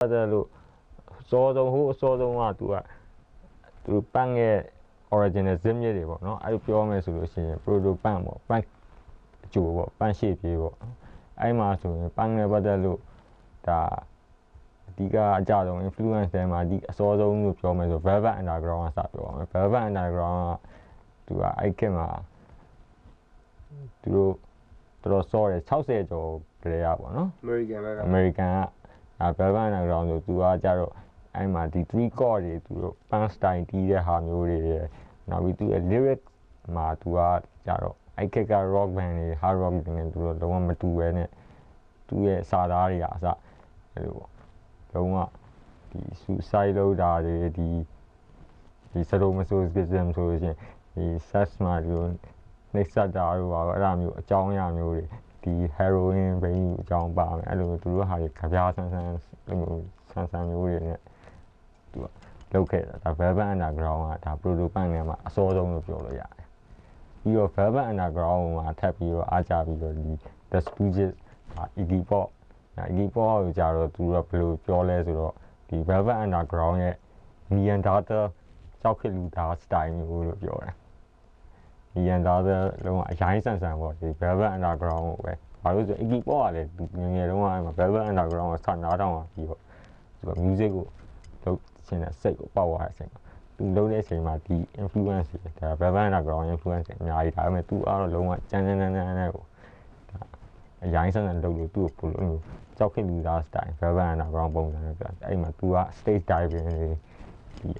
တယ်လို့စောဆုံးဟိုအစောဆုံးကသူပန့်ရဲ့ original zip မြစ်တွေပေါ့နော်အဲ့လိုပြောမယ်ဆိုလို့ရှိရင် proto ပန့်ပေါ့ပန့်အကျိုးပေါ့ပန့်ရှေ့ပြေးပေါ့အဲ့မှာဆိုရင်ပန့်နဲ့ပတ်သက်လို့ဒါအဓိကအကြဆုံး influence တွေမှာဒီအစောဆုံးလို့ပြောမယ်ဆို Velvet Underground ကစပြောအောင် Velvet Underground ကသူကအဲ့ခေတ်မှာသူတို့တော်စောတယ်60ကျော်ကလေးရပေါ့နော် American ကVelvet Underground ဆိုသူကကြတော့အဲ့မှာဒီ3 chord တွေသူတို့ pan style တီးတဲ့ဟာမျိုးတွေနောက်ပြီးသူရဲ့ lyric မှာသူကကြတော့အဲ့ခေတ်က rock band တွေ hard rock တွေနဲ့သူတို့လုံးဝမတူပဲနဲ့သူရဲ့စာသားတွေကအစအဲ့လိုပေါ့လုံးဝဒီ suicide လုပ်တာတွေဒီစရိုမဆိုစကစ်မ်ဆိုလို့ရှိရင်ဒီ sex မှာဒီလိုနှိပ်စက်တာတို့ပါအဲ့ဒါမျိုးအကြောင်းအရာမျိုးတွေဒီ heroin ဘိန်းအကြောင်းပါမယ်အဲ့လိုသူတို့ဟာတွေကြပြားဆန်းမျိုးတွေနဲ့သူကလုပ်ခဲ့တာဒါ Velvet Underground ကဒါ proto punk ထဲမှာအစောဆုံးလို့ပြောလို့ရတယ်ပြီးတော့ Velvet Underground မှာထပ်ပြီးတော့အားကြပြီးတော့ဒီ The Stooges Iggy Pop ကိုကြတော့သူတို့ကဘယ်လိုပြောလဲဆိုတော့ဒီ Velvet Underground ရဲ့ Neanderthal ကြောက်ခစ်လူသား style မျိုးလို့ပြောတယ်Neanderthal လုံးဝအရိုင်းဆန်ဆန်ပေါ့ဒီ Velvet Underground ကိုပဲဘာလို့ဆို Iggy Pop ကလည်းငယ်တုန်းကအဲ့မှာ Velvet Underground ကိုဆက်နားထောင်ပြီးတော့သူက music ကိုလုပ်ချင်တဲ့စိတ်ကိုပေါက်သွားတဲ့အချိန်မှာသူလုပ်တဲ့အချိန်မှာဒီ influence တွေဒါ Velvet Underground influence တွေအများကြီးဒါပေမဲ့သူအားတော့လုံးဝကြမ်းနဲ့ကိုအရိုင်းဆန်ဆန်လုပ်လို့သူ့ကိုဘယ်လိုကြောက်ခစ်လူသား style Velvet Underground ပုံစံမျိုးပြအဲ့မှာသူက stage diving တွေဒီ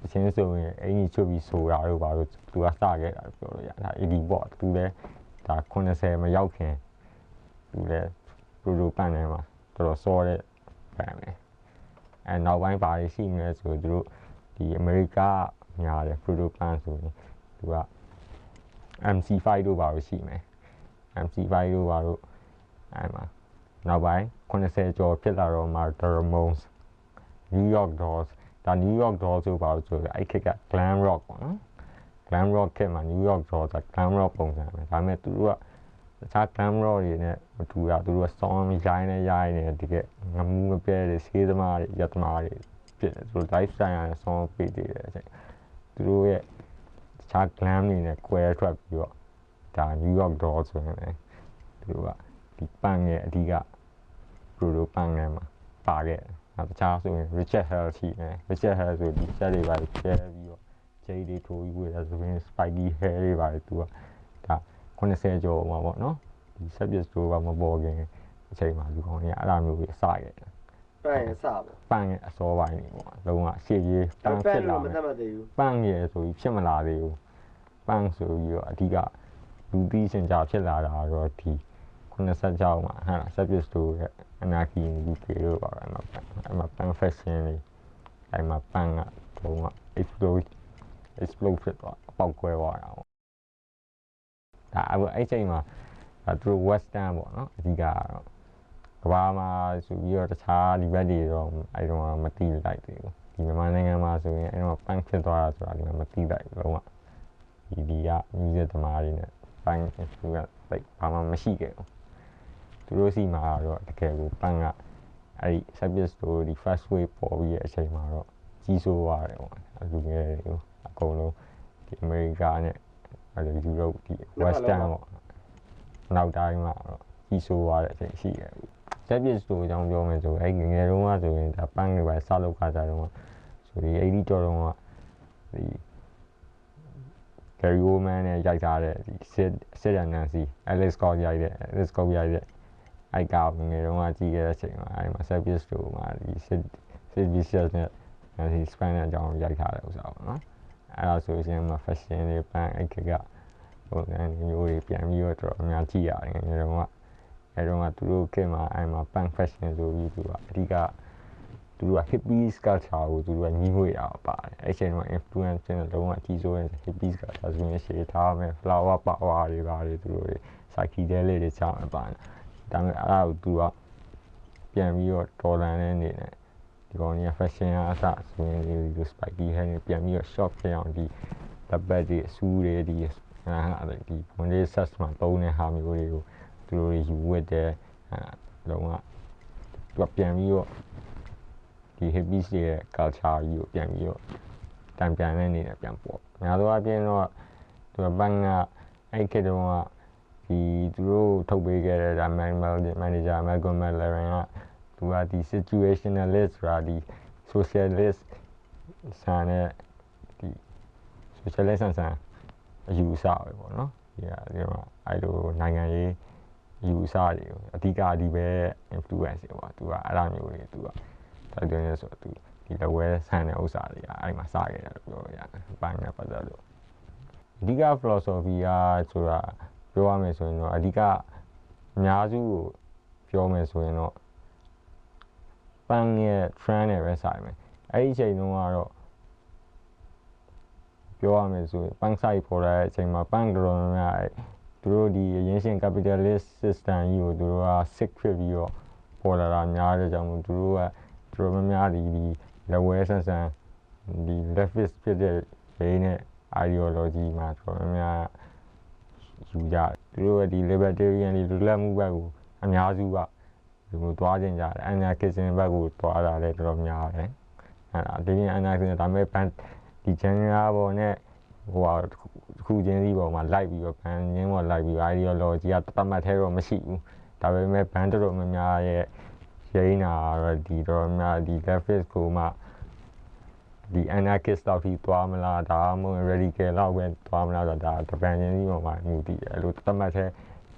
အချင်းဆိုရင်အင်ကြီးချုပ်ပြီးဆိုတာတို့ဘာလို့သူကစခဲ့တာပြောလို့ရဒါ Iggy Pop သူလည်းဒါ80မရောက်ခင်သူလည်း proto punk ထဲမှာတော်တော်စောတဲ့ band ပဲအဲနောက်ပိုင်းဘာတွေရှိမလဲဆိုသူတို့ဒီ America များတယ် proto punk ဆိုရင်သူက MC5 တို့ဘာလို့ရှိမယ် MC5 တို့ဘာလို့အဲမှာနောက်ပိုင်း80ကျော်ဖြစ်လာတော့မှ The Ramones New York Dolls ဒါ New York Dolls ဆိုပါလို့ဆိုအဲ့ခေတ်က glam rock ပေါ့နော် glam rock ခေတ်မှာ New York Dolls က glam rock ပုံစံပဲဒါပေမဲ့သူတို့ကတခြား glam rock တွေနဲ့မတူတာသူတို့က sound ရိုင်းနေတကယ်ငမှုမပြဲတဲ့ဆေးသမားတွေရက်သမားတွေဖြစ်တယ်သူတို့ live style နဲ့ sound ပေးသေးတယ်အချိန်သူတို့ရဲ့တခြား glam တွေနဲ့ကွဲထွက်ပြီးတော့ဒါ New York Dolls ဆိုရင်သူတို့ကဒီ punk ရဲ့အဓိက proto punk ထဲမှာပါခဲ့တယ်နောက်တခြားဆိုရင် Richard Hell ရှိတယ် Richard Hell ဆိုဒီset တွေပါကျဲပြီးတော့ Jay တွေထိုးပြီးဝေးတယ်ဆိုရင် spiky hair တွေပါသူကဒါ80ကျော်မှာပေါ့နော်ဒီ service တို့ကမပေါ်ခင်အချိန်မှာလူကောင်းတွေကအဲ့လိုမျိုးကြီးအစခဲ့တယ်ပန့်ရဲ့အစပေါ့ပန့်ရဲ့အစောပိုင်းတွေပေါ့လုံးဝရှေ့ကြီးပန့်ဖြစ်လာမယ်ပန့်ရဲ့ဆိုပြီးဖြစ်မလာသေးဘူးပန့်ဆိုပြီးတော့အဓိကလူသိရှင်ကြားဖြစ်လာတာတော့ဒီ86မှာဟာ service တို့ရဲ့ anarchy UK တို့ပါအဲ့မှာပန့် fashion တွေအဲ့မှာပန့်ကဘုံက explode ဖြစ်သွားပေါက်ကွဲသွားတာပေါ့ဒါအဲ့ချိန်မှာသူတို့ western ပေါ့နော်အဓိကကတော့ကဘာမှာဆိုပြီးတော့တခြားဒီဘက်တွေတော့အဲ့တော့မသိလိုက်သေးဘူးဒီမြန်မာနိုင်ငံမှာဆိုရင်အဲ့တော့ပန့်ဖြစ်သွားတာဆိုတာဒီမှာမသိလိုက်ဘူးလုံးဝဒီက music သမားတွေနဲ့ပန့်သူကဘာမှမရှိခဲ့ဘူးသူတို့စီမှာတော့တကယ်ကိုပန့်ကအဲ့ဒီ service တို့ဒီ first wave ပေါ်ပြီးတဲ့အချိန်မှာတော့ကြီးစိုးသွားတယ်ပေါ့လူငယ်တွေကိုအကုန်လုံးဒီအမေရိကနဲ့အဲ့လိုယူရိုပဒီ western ပေါ့နောက်တိုင်းမှာတော့ကြီးစိုးသွားတဲ့အချိန်ရှိတယ် service တို့အကြောင်းပြောမယ်ဆိုအဲ့ငယ်တုန်းကဆိုရင်ဒါပန့်တွေပဲစလုပ်ခါကြတော့ဆိုဒီ80ကျော်တုန်းကဒီ Gary Oldman နဲ့ရိုက်ထားတဲ့ဒီ Sid and Nancy Alex Scott ရိုက်တဲ့အဲ့ကောင်ငယ်တုန်းကကြည့်ခဲ့တဲ့အချိန်မှာအဲ့မှာ service တို့မှာဒီ Sid Vicious နဲ့ Nancy Spence အကြောင်းရိုက်ထားတဲ့ဥစ္စာပေါ့နော်အဲ့ဒါဆိုရင်မှာ fashion တွေပန်းအဲ့ကဟိုမျိုးတွေပြန်ပြီးတော့တော်တော်များကြည့်ရတယ်ငယ်တုန်းကအဲ့တော့သူတို့ခေတ်မှာအဲ့မှာ punk fashion ဆိုပြီးသူကအဓိကသူတို့က hippie culture ကိုသူတို့ကညီးငွေတာပါတယ်အဲ့ချိန်မှာ influence နဲ့လုံးဝအကြီးစိုးတဲ့ hippie culture ဆိုရင်ရှေ့ထားမယ် flower power တွေပါတယ်သူတို့တွေ psychedelic တွေချမှာပါတယ်ဒါပေမဲ့အဲ့ဒါကိုသူကပြန်ပြီးတော့တော်လန်တဲ့အနေနဲ့ဒီကောင်ကြီး fashion အစဆိုရင်ဒီ spiky hair တွေပြန်ပြီးတော့ short ဖြစ်အောင်ဒီတပ်ပတ်တွေအစူးတွေဒီဒီဝန်လေး set မှာတုံးတဲ့ဟာမျိုးတွေကိုသူတို့ယူဝတ်တယ်လုံးဝသူကပြန်ပြီးတော့ ဒီ hippies တွေရဲ့ culture ကြီးကိုပြန်ပြီးတော့တံပြန်တဲ့အနေနဲ့ပြန်ပေါ်များသောအားဖြင့်တော့သူကပန်းကအဲ့ခေတ်တုန်းကဒီသူတို့ထုတ်ပေးခဲ့တဲ့ဒါ manager Malcolm McLaren ကသူကဒီ situationalist ဆိုတာဒီ socialist ဆန်တဲ့ဒီ socialist ဆန်အယူအဆပဲပေါ့နော်ဒီကအဲ့လိုနိုင်ငံရေးယူအဆတွေကိုအဓိကဒီပဲ influence တွေပေါ့သူကအဲ့လိုမျိုးတွေသူကတိုက်တွန်းနေဆိုတော့သူဒီလက်ဝဲဆန်တဲ့ဥစ္စာတွေကအဲ့မှာစခဲ့တယ်လို့ပြောလို့ရတယ်ပန်းနဲ့ပတ်သက်လို့အဓိက philosophy ကဆိုတာပြောရမယ်ဆိုရင်တော့အဓိကအများစုကိုပြောမယ်ဆိုရင်တော့ပန်းရဲ့ trend နဲ့ပဲဆိုင်မယ်အဲ့ဒီအချိန်တုန်းကတော့ပြောရမယ်ဆိုရင်ပန်းဆိုင်ပေါ်လာတဲ့အချိန်မှာပန်းတော်များများသူတို့ဒီအရင်ရှင် capitalist system ကြီးကိုသူတို့က sick ဖြစ်ပြီးတော့ပေါ်လာတာများတဲ့ကြောင့်မို့သူတို့ကတော်တော်များများဒီလက်ဝဲဆန်ဒီ leftist ဖြစ်တဲ့ရင်းနဲ့ ideology မှာတော်တော်များများယူကြတယ်သူတို့ကဒီ libertarian ဒီလွတ်လပ်မှုဘက်ကိုအများစုကဒီလိုသွားကြတယ် anarchism ဘက်ကိုသွားတာလည်းတော်တော်များတယ်အဲ့ဒါဒီပြင် anarchism ဒါပေမဲ့ဒီ general ပေါ်နဲ့ဟိုဟာခုချင်းစီပေါ်မှာလိုက်ပြီးတော့ဘန်ရင်းပေါ်လိုက်ပြီး ideology ကတတ်မှတ်သေးတော့မရှိဘူးဒါပေမဲ့ဘန်တော်တော်များများရဲ့ရိန်းတာတော့ဒီတော်များဒီ leftist ကိုမှဒီ anarchist လောက်ထိသွားမလားဒါမှမဟုတ် radical လောက်ပဲသွားမလားဆိုတာဒါဘန်ရင်းစီပေါ်မှာမူတည်တယ်အဲ့လိုတတ်မှတ်သေး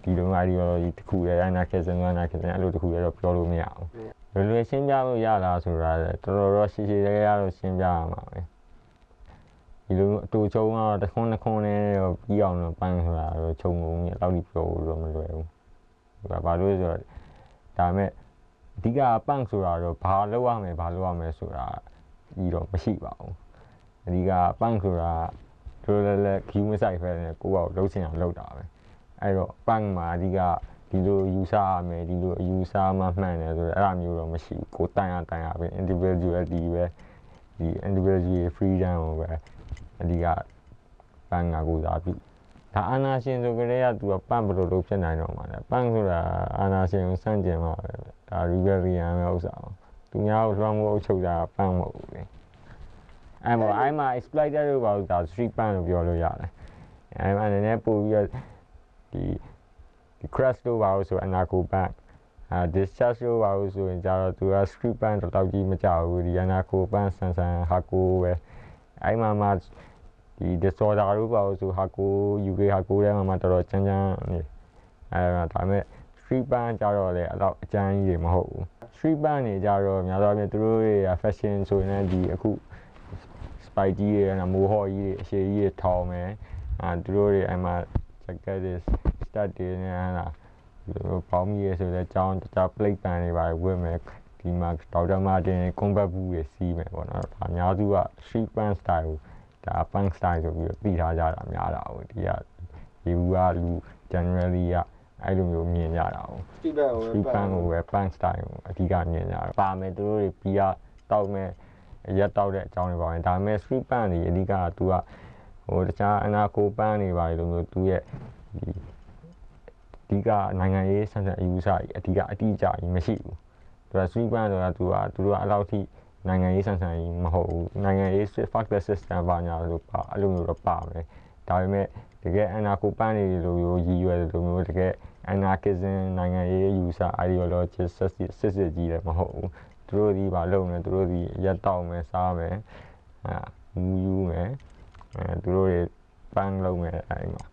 ဒီလို ideology တစ်ခုရဲ့ anarchism အဲ့လိုတစ်ခုရဲ့တော့ပြောလို့မရဘူးလွယ်ရှင်းပြလို့ရလားဆိုတာတော်တော်ရှည်ရှည်လေးရတော့ရှင်းပြရမှာပဲဒီလိုအတူချုံတော့တစ်ခွန်းနဲ့တော့ပြီးအောင်တော့ပန်းဆိုတာတော့ချုံကုန်ကြီးအဲ့လိုပြောလို့တော့မလွယ်ဘူးဘာလို့ဆိုတော့ဒါမဲ့အဓိကပန်းဆိုတာတော့ဘာလုပ်ရမယ်ဆိုတာကြီးတော့မရှိပါဘူးအဓိကပန်းဆိုတာတို့လည်းခူးမဆိုင်ဖဲနဲ့ကိုယ့်ဘာကိုလှုပ်ချင်အောင်လုပ်တာပဲအဲ့တော့ပန်းမှာအဓိကဒီလိုယူဆရမယ်ဒီလိုအယူဆမှမှန်တယ်ဆိုတော့အဲ့လိုမျိုးတော့မရှိဘူးကိုတန်ရပဲ individuality ပဲဒီ individual freedom ကိုပဲအဓိကပန်းငါကိုစားပြီဒါအာနာရှင်ဆိုကြတဲ့ကသူကပန်းဘလို့လုပ်ဖြစ်နိုင်တော့မှာလဲပန်းဆိုတာအာနာရှင်ကိုစန့်ကျင်မှာပဲဒါ rebellion ပဲဥစ္စာသူများကိုလွှမ်းမိုးအုပ်ချုပ်တာပန်းမဟုတ်ဘူးလေအဲ့မှာ exploiter လို့ပါလို့ဒါ street ပန်းလို့ပြောလို့ရတယ်အဲ့မှာလည်းပို့ပြီးတော့ဒီ crash လို့ပါလို့ဆိုအနာကိုပန်းdischarge လို့ပါလို့ဆိုရင်ကျတော့သူက street ပန်းတော့ကြီးမကြောက်ဘူးဒီအနာကိုပန်းဆန်ဟာကိုပဲအဲ့မှာဒီ disorder လို့ပါလို့ဆိုဟာကို UK ဟာကိုထဲမှာတော်တော်ချမ်းနေအဲ့ဒါပေမဲ့ street ပန်းကြတော့လေအဲ့တော့အကျန်းကြီးတွေမဟုတ်ဘူး street ပန်းနေကြတော့များသောအားဖြင့်သူတို့တွေ fashion ဆိုရင်လည်းဒီအခု spike ကြီးတွေနဲ့မိုးဟော်ကြီးတွေအရှည်ကြီးတွေထောင်မယ်သူတို့တွေအဲ့မှာ jacket တွေ stud တွေနဲ့ဟာပေါင်းကြီးရဆိုတဲ့ကြောင်းတခြား plate ပန်းတွေပါဝတ်မယ်ဒီမှာဒေါက်တာမာတင် combat ဘူးတွေစီးမယ်ပေါ့နော်ဒါအများစုက street punk style ဒါ punk style ဆိုပြီးသိထားကြတာများတာဟုတ်ဒီကဒီဘူးကလူ generally ကအဲ့လိုမျိုးမြင်ကြတာဟုတ် street punk ကိုပဲ punk style ကိုအဓိကမြင်ကြတာပါမယ်သူတို့တွေပြီးတောက်မယ်ရက်တောက်တဲ့အကြောင်းတွေပါမယ်ဒါပေမဲ့ street punk တွေအဓိကသူကဟိုတခြားအနာကိုပန်းတွေပါလို့မျိုးသူရဲ့ဒီအဓိကနိုင်ငံရေးဆန်အယူဆကြီးအဓိကအတိအကျကြီးမရှိဘူးသူက street punk ဆိုတာသူတို့ကအဲ့လောက်ထိနိုင်ငံရေးဆန်ကြီးမဟုတ်ဘူးနိုင်ငံရေး fuck the system ဘာညာလို့ပါအဲ့လိုမျိုးတော့ပါမယ်ဒါပေမဲ့တကယ်အနာကိုပန်းတွေလိုမျိုးရည်ရွယ်လိုမျိုးတကယ် anarchism နိုင်ငံရေးယူဆ ideology စစ်ကြီးလည်းမဟုတ်ဘူးသူတို့ဒီဘာလုပ်နေသူတို့ဒီရက်တောက်မယ်စားမယ်မူယူမယ်သူတို့တွေပန်းလုပ်မယ်အဲ့မှာ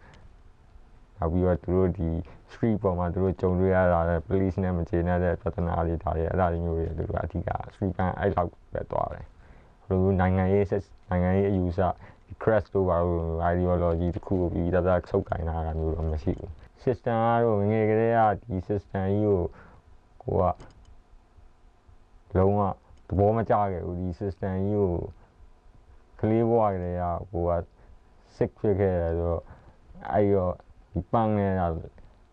နောက်ပြီးတော့သူတို့ဒီ street ပေါ်မှာသူတို့ကြုံတွေ့ရတာလေ police နဲ့မကျေနပ်တဲ့ပြဿနာတွေဒါတွေအဲ့ဒါမျိုးတွေသူတို့အဓိက street punk အဲ့လောက်ပဲသွားတယ်ဘယ်လိုနိုင်ငံရေးအယူဆ crash တို့ပါလို့ ideology တခုကိုပြီးသားဆုပ်ကိုင်တာမျိုးတော့မရှိဘူး system ကတော့ငယ်ကလေးကဒီ system ကြီးကိုလုံးဝသဘောမကျခဲ့ဘူးဒီ system ကြီးကိုကလေးဘဝကလေးကကိုက sick ဖြစ်ခဲ့တယ်ဆိုတော့အဲ့တော့ဒီပန်းနဲ့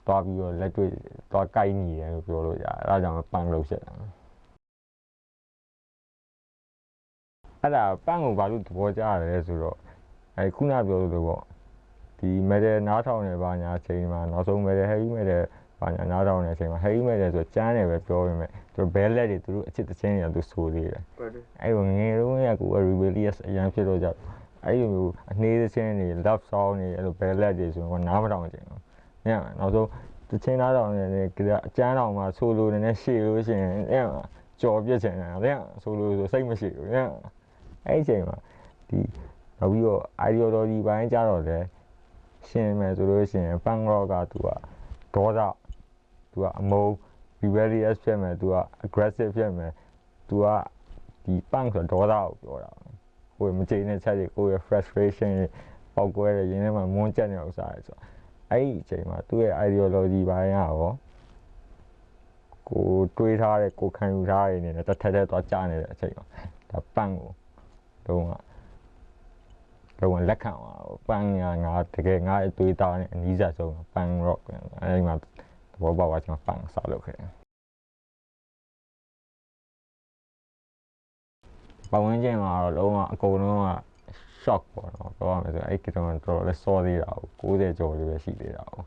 သွားပြီးတော့လက်တွေ့သွားကိုက်နေတယ်လို့ပြောလို့ရတယ်အဲ့ဒါကြောင့်ပန်းလို့ဖြစ်တာအဲ့ဒါပန်းကိုဘာလို့သဘောကျရတယ်ဆိုတော့အဲ့ခုနပြောလို့ပေါ့ဒီ metal နားထောင်နေပါညာအချိန်မှာနောက်ဆုံး metal heavy metal ဘာညာနားထောင်နေတဲ့အချိန်မှာ heavy metal ဆိုကျန်းတယ်ပဲပြောပေမဲ့သူတို့ ballad တွေသူတို့အချစ်တချင်းတွေကသူဆိုသေးတယ်အဲ့လိုငယ်တုန်းကကို rebellious အရန်ဖြစ်တော့ကြအဲ့လိုမျိုးအနှေးသချင်းတွေ love song တွေအဲ့လို ballad တွေဆိုတော့နားမထောင်ချင်ဘူးညနောက်ဆုံးတချင်းနားထောင်နေတယ်အကျန်းတော်မှာဆိုလိုနေရှေ့လို့ရှိရင်အဲ့ကြော်ပြစ်ချင်တယ်အဲ့ဆိုလိုဆိုစိတ်မရှိဘူးအဲ့အချိန်မှာဒီနောက်ပြီးတော့ ideology ဘိုင်းကြတော့လေရှင်းမယ်ဆိုလို့ရှိရင် punk rock ကသူကဒေါသသူကအမုန်း rebellious ဖြစ်မယ်သူက aggressive ဖြစ်မယ်သူကဒီ punk ဆိုဒေါသကိုပြောတာကိုယ်မကြိမ်တဲ့ချက်တွေကိုယ့်ရဲ့ frustration ပေါက်ကွဲတဲ့ရင်းထဲမှာမွန်းကျက်နေအောင်စားရဲဆိုအဲ့ဒီအချိန်မှာသူ့ရဲ့ ideology ဘိုင်းရောကိုတွေးထားတဲ့ကိုခံယူထားတဲ့နေနဲ့တစ်ထက်တည်းသွားကြားနေတဲ့အချိန်မှာဒါ punk ကိုတော့လက်ခံပါပန်းငါတကယ်ငါအသွေးသားနဲ့အနီးစပ်ဆုံးပန်း rock အဲဒီမှာဘောပါဝါကျွန်တော်ပန်းစားလုပ်ခဲ့ပတ်ဝန်းကျင်မှာတော့လုံးဝအကုန်လုံးက shock ပေါ့နော်ပြောရမယ်ဆိုအဲ့ဒီတော့တော်တော်လေးစောသေးတာကို60ကျော်လေးပဲရှိသေးတာကို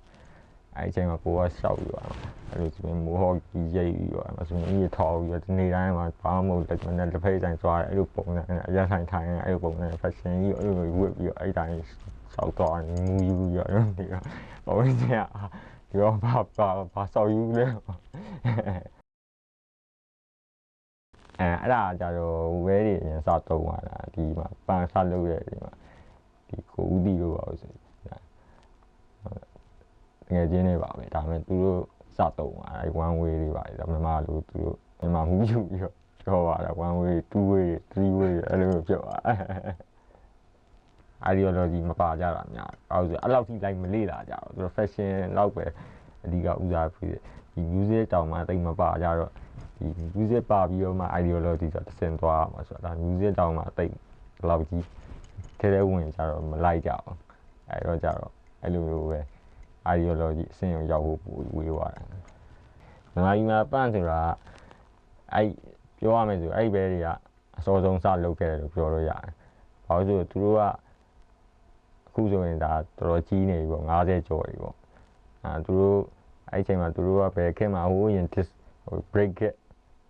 အဲ့ဒီအချိန်မှာကိုကရှောက်ပြီးတော့အဲ့လိုဆိုရင်မိုးဟော့ကြီးရိပ်ပြီးတော့အဲ့ဆိုရင်အေးထောက်ပြီးတော့ဒီနေ့တိုင်းမှာဘာမှမဟုတ်လက်နဲ့တစ်ဖက်ဆိုင်သွားတယ်အဲ့လိုပုံစံနဲ့အရက်ဆိုင်ထိုင်အဲ့လိုပုံစံ fashion ကြီးအဲ့လိုဝတ်ပြီးတော့အဲ့တိုင်းရှောက်သွားတယ်မူယူပြီးတော့ဒီကပုံစံကဒီတော့ဘာဆောက်ယူလဲအဲ့ဒါကြတော့ဝဲတွေအရင်စတုံးလာတာဒီမှာပန်းစလုပ်တဲ့ဒီမှာဒီကိုဦးတီလို့ပါလို့ဆိုငယ်ချင်းတွေပါပဲဒါပေမဲ့သူတို့စတုံးလာအဲ့ one way တွေပါဒါမြန်မာလိုသူတို့မြန်မာမူယူပြီးတော့ပြောပါတာ one way two way three way အဲ့လိုပြောပါ ideology မပါကြတာများအဲ့ဆိုအဲ့လောက်ထိလိုက်မလေ့လာကြတော့သူတို့ fashion လောက်ပဲအဓိကဦးစားပေးတယ်ဒီ music တောင်မှတိတ်မပါကြတော့ဒီ music ပါပြီးတော့မှ ideology ဆိုတစ်ဆင့်သွားမှာဆိုတော့ဒါ music တောင်မှတိတ်လောက်ကြီးထဲဝင်ကြတော့မလိုက်ကြအောင်အဲ့တော့ကြတော့အဲ့လိုမျိုးပဲ ideology အဆင့်ရောက်ဖို့ဝေးသွားတယ်မြန်မာပြည်မှာပန့်ဆိုတာအဲ့ပြောရမယ်ဆိုအဲ့ဘဲတွေကအစောဆုံးစလုပ်ခဲ့တယ်လို့ပြောလို့ရတယ်ဘာလို့ဆိုသူတို့ကအခုဆိုရင်ဒါတော်တော်ကြီးနေပြီပေါ့50ကျော်ပြီပေါ့သူတို့အဲ့ချိန်မှာသူတို့ကဘယ်ခေတ်မှာဟိုရင် break it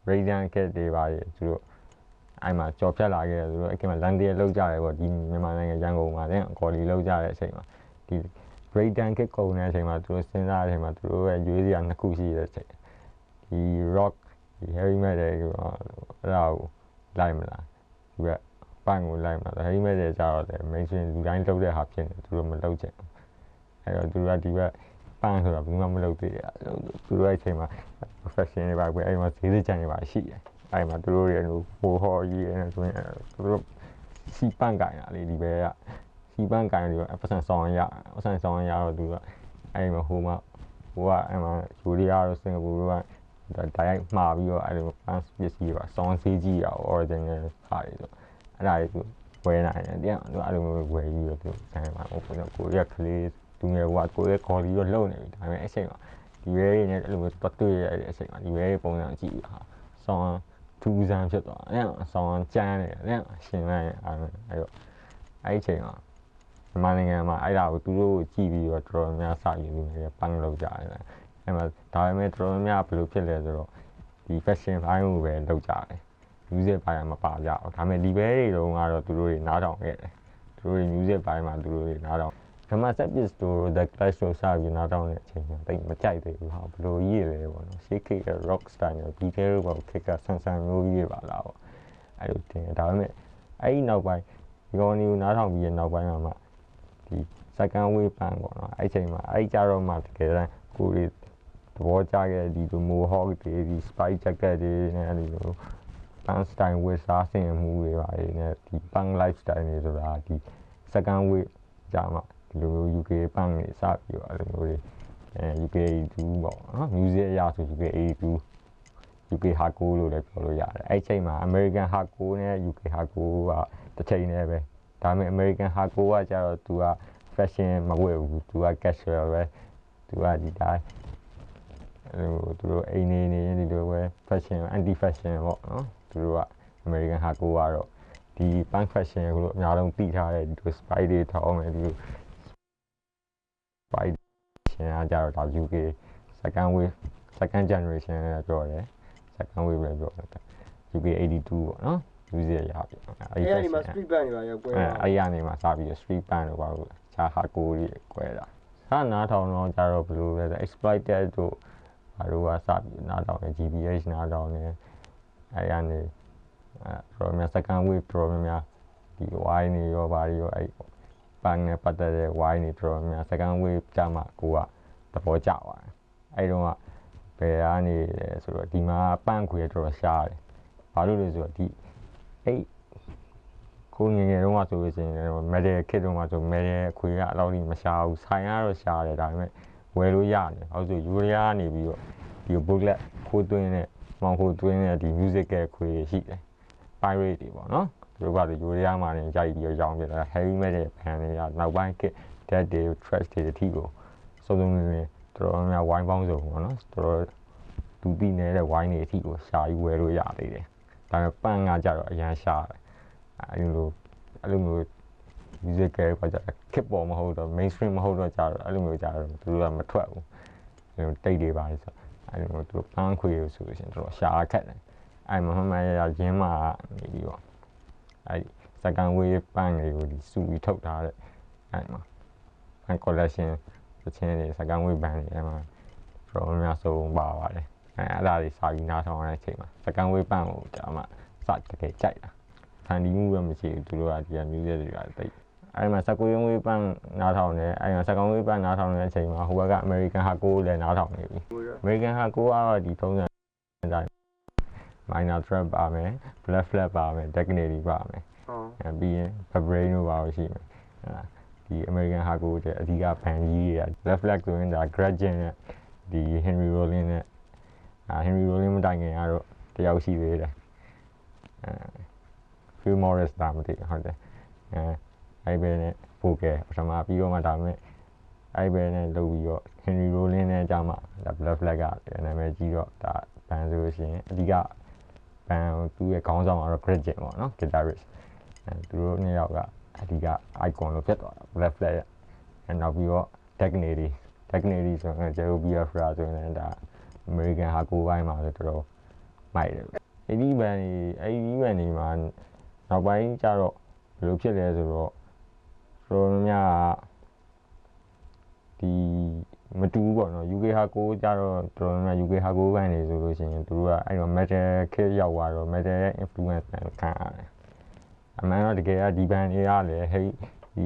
break down ခေတ်တွေပါလေသူတို့အဲ့မှာကြော်ဖြတ်လာခဲ့တယ်သူတို့အဲ့ခေတ်မှာလန်ဒီလောက်ကြတယ်ပေါ့ဒီမြန်မာနိုင်ငံရန်ကုန်မှာလည်းအကော်လီလောက်ကြတဲ့အချိန်မှာဒီ break down ခေတ်ကုန်တဲ့အချိန်မှာသူတို့စဉ်းစားတဲ့အချိန်မှာသူတို့ရဲ့ရွေးစရာနှစ်ခုရှိတဲ့အချိန်ဒီ rock ဒီ heavy metal ကိုအဲ့ဒါကိုလိုက်မလားဒီကပန်းကိုလိုက်မှာ heavy metal ကြတော့လေ mainstream လူတိုင်းလုပ်တဲ့ဟာဖြစ်နေသူတို့မလုပ်ချင်အဲ့တော့သူတို့ကဒီဘက်ပန်းဆိုတာဘူးမှမလုပ်သေးရသူတို့အဲ့ချိန်မှာ fashion တွေပါပဲအဲ့မှာဈေးစကြံတွေပါရှိတယ်အဲ့မှာသူတို့ရဲ့ဟိုဟော်ကြီးနေဆိုရင်သူတို့စီပန်းကင်တာလေဒီဘက်ကစီပန်းကင်ပြီးတော့ပတ်စံဆောင်ရပတ်စံဆောင်ရတော့သူကအဲ့မှာဟိုကအဲ့မှာဂျူလီယာတို့စင်ကာပူတို့ကတိုက်မှားပြီးတော့အဲ့လိုပန်းပစ္စည်းပါဆောင်းဆေးကြီးရအောင် original ဟာတွေဆိုအဲ့ဒါတွေဝယ်နိုင်တယ်တရားသူအဲ့လိုမျိုးဝယ်ပြီးတော့သူဆိုင်မှာဟိုကိုရကလေးသူငယ်ကကိုရခေါ်ပြီးတော့လုံနေပြီဒါပေမဲ့အဲ့ချိန်မှာဒီရဲတွေနဲ့အဲ့လိုမျိုးပတ်တွေ့ရတဲ့အချိန်မှာဒီရဲတွေပုံစံကြည့်ဟာဆောင်းထူးဆန်းဖြစ်သွားအဲ့ဆောင်းကျန်းတယ်အဲ့ရှင်လိုက်အဲ့တော့အဲ့ချိန်မှာမြန်မာနိုင်ငံမှာအဲ့ဒါကိုသူတို့ကြည့်ပြီးတော့တော်တော်များစပြီးလူတွေပန်းလောက်ကြတယ်အဲ့မှာဒါပေမဲ့တော်တော်များဘယ်လိုဖြစ်လဲဆိုတော့ဒီ fashion ဘိုင်းကိုပဲလောက်ကြတယ် music ဘိုင်းမှာပါကြအောင်ဒါပေမဲ့ဒီဘဲတွေတုန်းကတော့သူတို့တွေနားထောင်ခဲ့တယ်သူတို့တွေ music ဘိုင်းမှာသူတို့တွေနားထောင်ဓမ္မဆက်ပစ္စတို the clash ကိုစပြီးနားထောင်တဲ့အချိန်မှာတိတ်မကြိုက်သေးဘူးဟာဘယ်လိုကြီးလဲပေါ့နော် shake cake rock style နဲ့ detail ဘောခက်ကဆန်ဆန်မျိုးကြီးပါလားပေါ့အဲ့လိုတင်ဒါပေမဲ့အဲ့ဒီနောက်ပိုင်းဒီကောင်တွေကိုနားထောင်ပြီးရနောက်ပိုင်းမှာဒီ second wave ပန်းပေါ့နော်အဲ့ချိန်မှာအဲ့ကြတော့မှတကယ်တမ်းကိုရီသဘောကျခဲ့ဒီလို mohawk တွေဒီ spike jacket တွေနဲ့အဲ့လို punk style ဝတ်စားဆင်မှုတွေပါနေနဲ့ဒီ punk lifestyle တွေဆိုတာဒီ second wave ကြာမှဒီလို UK punk တွေစပြီးတော့အဲ့လိုမျိုးတွေUK 82ပေါ့နော် music အရဆို UK 82 UK hardcore လို့လည်းပြောလို့ရတယ်အဲ့ချိန်မှာ American hardcore နဲ့ UK hardcore ကတစ်ချိန်တည်းပဲဒါပေမဲ့ American hardcore ကကျတော့သူက fashion မဝတ်ဘူးသူက casual ပဲသူကဒီတိုင်းသူတို့အိမ်နေဒီလိုပဲ fashion anti fashion ပေါ့နော်သူတို့က American hardcore ကတော့ဒီ punk fashion ကိုလို့အများဆုံးသိထားတဲ့ဒီလို spike တွေထောင်းမယ်ဒီလို spike ရှင်ကကြတော့ဒါ UK second wave second generation လည်းပြောတယ် second wave လည်းပြောတယ် UK82 ပေါ့နော် music ရပြီ အဲ့ဒီမှာ street band တွေပါရောကွဲသွားအဲ့ရနေမှာစပြီး street band တွေပါလို့ခြား hardcore တွေကွဲတာဟာနားထောင်တော့ကြတော့ဘယ်လိုလဲ exploited တို့ဘာလို့ကစပြီးနားထောင်နေ GBH နားထောင်နေအဲ့ရနေတော်များ second wave တော်များဒီ wine တွေရောဘာတွေရောအဲ့ပန်းနဲ့ပတ်သက်တဲ့ wine တွေတော်များ second wave ကြမှာကိုကသဘောကျသွားတယ်အဲ့တော့ဘယ်ကနေလဲဆိုတော့ဒီမှာပန်းခွေတော်တော်ရှားတယ်ဘာလို့လဲဆိုတော့ဒီအဲ့ကိုငယ်တုန်းကဆိုလို့ရှိရင်metal kit တုန်းကဆို metal ခွေကအလောက်ကြီးမရှားဘူးဆိုင်ကတော့ရှားတယ်ဒါပေမဲ့ဝယ်လို့ရတယ်ဟုတ်ဆိုယူရီးယားကနေပြီးတော့ဒီ booklet ခိုးသွင်းတဲ့မောင်ခိုးသွင်းတဲ့ဒီ musical ခွေရှိတယ် pirate တွေပေါ့နော်သူတို့ကယူရီးယားမှာနေရိုက်ပြီးတော့ရောင်းပြတာ heavy metal band တွေကနောက်ပိုင်း kit dead တွေ trash တွေအထိကိုစုံစုံလင်းတော်တော်များဝိုင်းပေါင်းစုံပေါ့နော်တော်တော်သူပြီးနေတဲ့ဝိုင်းတွေအထိကိုရှာပြီးဝယ်လို့ရသေးတယ်ဒါပေမဲ့ပန်းကကြတော့အရန်ရှားတယ်အဲ့လိုမျိုး musical ကကြခစ်ပေါ်မဟုတ်တော့ mainstream မဟုတ်တော့ကြတော့အဲ့လိုမျိုးကြတော့သူတို့ကမထွက်ဘူးအဲ့လိုတိတ်တွေပါလေဆိုအဲ့လိုမျိုးသူတို့ပန်းခွေလို့ဆိုလို့ရှိရင်တော်တော်ရှားခက်တယ်အဲ့မဟမရရင်းမှာနေပြီးတော့အဲ့ second wave ပန်းတွေကိုဒီစုပြီးထုတ်ထားတဲ့အဲ့မှာ punk collection တချင်းတွေ second wave band တွေအဲ့မှာတော်တော်များဆုံးပါပါတယ်အဲ့ဒါတွေစာပြီးနားထောင်ရတဲ့အချိန်မှာ second wave ပန်းကိုကြာမှစတကယ်ကြိုက်တာဖန်တီးမှုပဲမရှိဘူးသူတို့ကဒီက music တွေကတိတ်အဲ့မှာ second wave ပန်းနားထောင်တယ်အဲ့မှာ second wave ပန်းနားထောင်တဲ့အချိန်မှာဟိုဘက်က American hardcore လည်းနားထောင်နေပြီ American hardcore ကဒီထုံးစံအတိုင်း minor threat ပါမယ် black flag ပါမယ် dignity ပါမယ်ဟုတ်ပြီးရင် vibrain တို့ပါလို့ရှိမယ်ဒီ American hardcore တဲ့အဓိကဘန်ကြီးတွေက black flag ဆိုရင်ဒါ Gretchen နဲ့ဒီ Henry Rollins နဲ့Henry Rollins မတိုင်ခင်ကတော့တယောက်ရှိသေးတယ်Phil Morris ဒါမသိဟုတ်တယ်အဲ့ဘယ်နဲ့ပို့ခဲ့ပထမပြီးတော့မှဒါပေမဲ့အဲ့ဘယ်နဲ့လုပ်ပြီးတော့ Henry Rollins နဲ့ကြာမှ black flag ကနာမည်ကြီးတော့ဒါဘန်ဆိုလို့ရှိရင်အဓိကဘန်သူ့ရဲ့ခေါင်းဆောင်ကတော့ Gretchen ပေါ့နော် guitarist သူတို့နှစ်ယောက်ကအဓိက icon လို့ဖြစ်သွားတာ black flag ရဲ့နောက်ပြီးတော့ dignity ဆိုရင် Jerry Biafra ဆိုရင်ဒါ American hardcore ဘိုင်းမှာဆိုတော့မိုက်တယ်အဲ့ဒီဘန်ဒီမှာနောက်ပိုင်းကျတော့ဘယ်လိုဖြစ်လဲဆိုတော့တော်တော်များဒီမတူဘူးပေါ့နော် UK hardcore ကျတော့တော်တော်များ UK hardcore ဘန်တွေဆိုလို့ရှိရင်သူတို့ကအဲ့တော့ metal kit ရောက်သွားတော့ metal ရဲ့ influence ခံရတယ်အမှန်တော့တကယ်ကဒီဘန်တွေကလည်း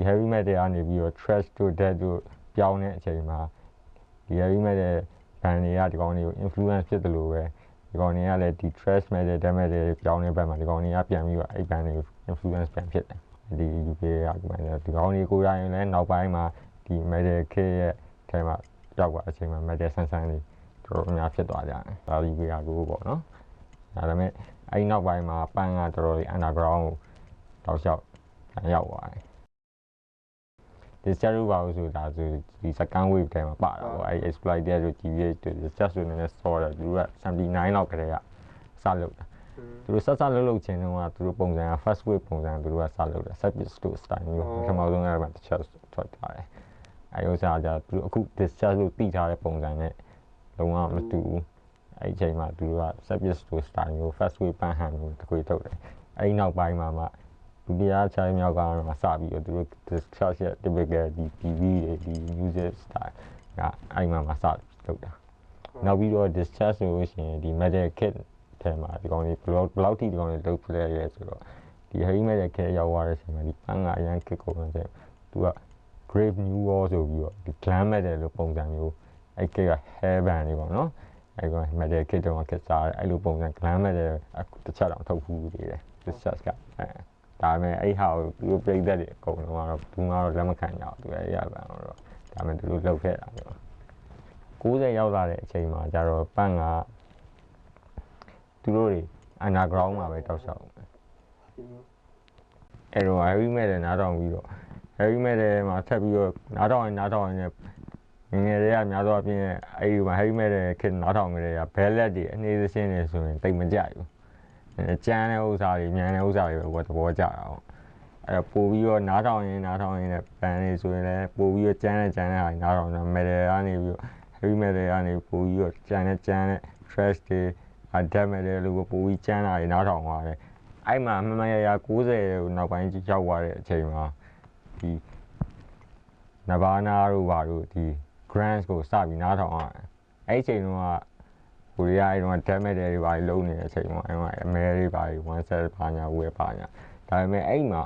heavy metal ကနေပြီးတော့ trash တို့ dead တို့ပြောင်းတဲ့အချိန်မှာဒီ heavy metal ဘန်တွေကဒီကောင်တွေကို influence ဖြစ်တယ်လို့ပဲဒီကောင်တွေကလည်းဒီ trash metal death metal ပြောင်းတဲ့ဘက်မှာဒီကောင်တွေကပြန်ပြီးတော့အဲ့ဘန်တွေကို influence ပြန်ဖြစ်တယ်ဒီ UK ကဒီကောင်တွေကိုယ်တိုင်လည်းနောက်ပိုင်းမှာဒီ metal kit ရဲ့အဲမှာရောက်သွားအချိန်မှာ metal ဆန်းတွေတော်တော်များဖြစ်သွားကြတယ်ဒါ UK ကကိုပေါ့နော်ဒါပေမဲ့အဲ့နောက်ပိုင်းမှာပန်းကတော်တော်လေး underground ကိုတောက်လျှောက်ရောက်သွားတယ်Discharge ပါလို့ဆိုတာဆိုဒီ second wave ထဲမှာပါတာပေါ့အဲ့ exploited တို့ GBH တို့ Discharge ဆိုနေစောတယ်သူတို့က79လောက်ကလေးကစလုပ်တာသူတို့ဆက်လုပ်ခြင်းတုန်းကသူတို့ပုံစံက first wave ပုံစံသူတို့ကစလုပ်တာ Sepis တို့ style မျိုးပထမဆုံးအဲ့မှာ Discharge ထွက်သွားတယ်အဲ့ဥစ္စာကသူတို့အခု Discharge လို့သိထားတဲ့ပုံစံနဲ့လုံးဝမတူဘူးအဲ့အချိန်မှာသူတို့က Sepis တို့ style မျိုး first wave ပန်းဟန်မျိုးတခွေထုတ်တယ်အဲ့နောက်ပိုင်းမှာဒုတိယခြားမြောက်ကတော့စပြီးတော့သူတို့ Discharge ရဲ့ typical ဒီ PV တွေဒီ music style ကအဲ့မှာစလုပ်တာနောက်ပြီးတော့ Discharge ဆိုလို့ရှိရင်ဒီ metal kit ထဲမှာဒီကောင်လေးဘယ်လောက်ထိဒီကောင်လေးလုပ်ပြလဲဆိုတော့ဒီ heavy metal kit ရောက်သွားတဲ့အချိန်မှာဒီပန်းကအရန် kit ကုန်တယ်သူက Grave New War ဆိုပြီးတော့ဒီ glam metal လို့ပုံစံမျိုးအဲ့ kit က hair band တွေပေါ့နော်အဲ့ကောင် metal kit တုန်းက kit စားတယ်အဲ့လိုပုံစံ glam metal တစ်ချက်တောင်ထုတ်ဖူးသေးတယ် Discharge ကဒါပေမဲ့အဲ့ဟာကိုသူတို့ပြိသက်တွေအကုန်လုံးကတော့ဘူးကတော့လက်မခံကြဘူးသူအဲ့ရပန်တော့ဒါပေမဲ့သူတို့လှုပ်ခဲ့တာမျိုး90ရောက်လာတဲ့အချိန်မှာကျတော့ပန့်ကသူတို့တွေ underground မှာပဲတောက်လျှောက်အဲ့တော့ heavy metal နားထောင်ပြီးတော့ heavy metal မှာထပ်ပြီးတော့နားထောင်ရင်ငယ်တွေကများသောအားဖြင့်အဲ့ဒီမှာ heavy metal ခေတ်နားထောင်ကြတဲ့က ballad တွေအနေသင်းတွေဆိုရင်တိတ်မကြိုက်ဘူးကျန်းတဲ့ဥစ္စာတွေမြန်တဲ့ဥစ္စာတွေပဲသဘောကျတာပေါ့အဲ့ပို့ပြီးတော့နားထောင်ရင်နဲ့ပန်နေဆိုရင်လည်းပို့ပြီးတော့ကျန်းတဲ့ဟာနားထောင်တာ metal ကနေပြီးတော့ heavy metal ကနေပို့ပြီးတော့ကျန်တဲ့ trash တွေ death metal လို့ပို့ပြီးကျန်တာတွေနားထောင်သွားတယ်အဲ့မှာမှန်မှန်ရရ90နောက်ပိုင်းရောက်သွားတဲ့အချိန်မှာဒီ Nirvana တို့ဘာတို့ဒီ grunge ကိုစပြီးနားထောင်ရတယ်အဲ့အချိန်တုန်းကကိုရီးယားအဲ့တုန်းက death metal တွေဘာတွေလုံးနေတဲ့အချိန်မှာအဲ့မှာ American တွေဘာတွေ one set ဘာညာဝယ်ပါညာဒါပေမဲ့အဲ့မှာ